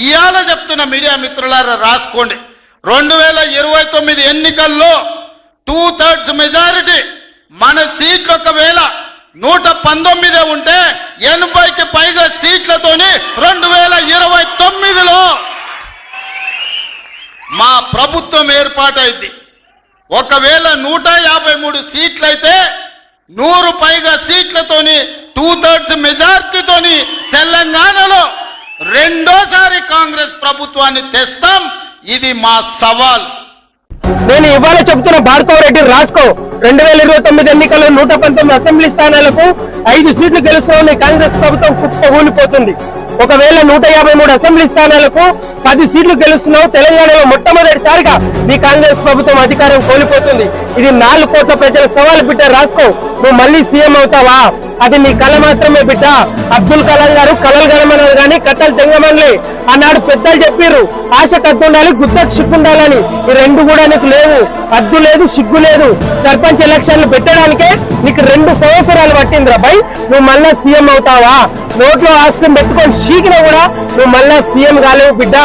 ఇవాళ చెప్తున్న మీడియా మిత్రులారా రాసుకోండి, 2029 ఎన్నికల్లో 2/3 మెజారిటీ మన సీట్లు ఒకవేళ 119 ఉంటే 80కి పైగా సీట్లతోని 2029లో మా ప్రభుత్వం ఏర్పాటైంది. ఒకవేళ 153 సీట్లయితే 100 పైగా సీట్లతోని 2/3 మెజార్టీతోని తెలంగాణలో రెండోసారి కాంగ్రెస్ ప్రభుత్వాన్ని తెస్తాం. ఇది మా సవాల్. నేను ఇవాళ చెబుతున్న భార్గవ్ రెడ్డి రాసుకో, 2029 ఎన్నికల్లో 119 అసెంబ్లీ స్థానాలకు 5 సీట్లు గెలుస్తున్న కాంగ్రెస్ ప్రభుత్వం కుప్పకూలిపోతుంది. ఒకవేళ 153 అసెంబ్లీ స్థానాలకు 10 సీట్లు గెలుస్తున్నావు, తెలంగాణలో మొట్టమొదటిసారిగా మీ కాంగ్రెస్ ప్రభుత్వం అధికారం కోల్పోతుంది. ఇది 4 కోట్ల ప్రజల సవాల్ బిడ్డ రాసుకో. నువ్వు మళ్ళీ సీఎం అవుతావా? అది నీ కళ మాత్రమే బిడ్డ. అబ్దుల్ కలాం గారు కలలు గడమన్నారు కానీ కథలు తెంగమనలే. ఆనాడు పెద్దలు చెప్పారు, ఆశ కత్తుండాలి, గుద్దకు సిగ్గుండాలని. ఈ రెండు కూడా నీకు లేవు. అద్దు లేదు, సిగ్గు లేదు. సర్పంచ్ ఎలక్షన్లు పెట్టడానికే నీకు 2 సంవత్సరాలు పట్టిందిరా భయ్. నువ్వు మళ్ళా సీఎం అవుతావా? నోట్లో ఆస్కం పెట్టుకొని చీకినా కూడా నువ్వు మళ్ళా సీఎం కాలేవు బిడ్డ.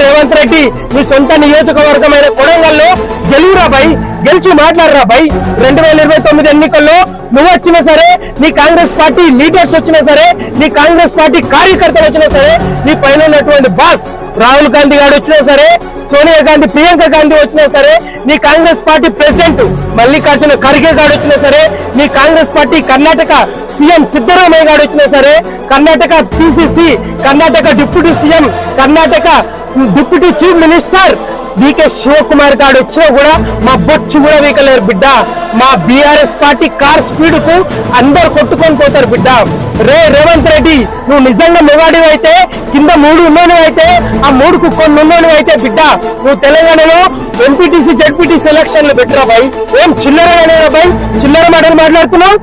రేవంత్ రెడ్డి నీ సొంత నియోజకవర్గమైన కొడంగల్లో గెలువురా భయ్, గెలిచి మాట్లాడరా భయ్. 2029 ఎన్నికల్లో నువ్వు వచ్చినా సరే, నీ కాంగ్రెస్ పార్టీ లీడర్స్ వచ్చినా సరే, నీ కాంగ్రెస్ పార్టీ కార్యకర్తలు వచ్చినా సరే, నీ పైన ఉన్నటువంటి బాస్ రాహుల్ గాంధీ గారు వచ్చినా సరే, సోనియా గాంధీ, ప్రియాంక గాంధీ వచ్చినా సరే, నీ కాంగ్రెస్ పార్టీ ప్రెసిడెంట్ మల్లికార్జున ఖర్గే గారు వచ్చినా సరే, నీ కాంగ్రెస్ పార్టీ కర్ణాటక సీఎం సిద్ధరామయ్య గారు వచ్చినా సరే, Karnataka PCC, Karnataka deputy CM, Karnataka deputy chief minister DK Shivakumar garu వచ్చినా కూడా మా బొచ్చు కూడా వీకలేరు బిడ్డ. మా బీఆర్ఎస్ పార్టీ కార్ స్పీడ్ కు అందరు కొట్టుకొని పోతారు బిడ్డ. రేవంత్ రెడ్డి, నువ్వు నిజంగా మొగాడివి అయితే, కింద 3 ఉన్నోని అయితే, ఆ 3కు కొన్ని ఉన్నోని అయితే బిడ్డ, నువ్వు తెలంగాణలో ఎంపీటీసీ జడ్పీటీసీ ఎలక్షన్లు పెట్టరా భయ్. ఏం చిల్లరగానే భయ్, చిల్లర మాటలు మాట్లాడుతున్నావు.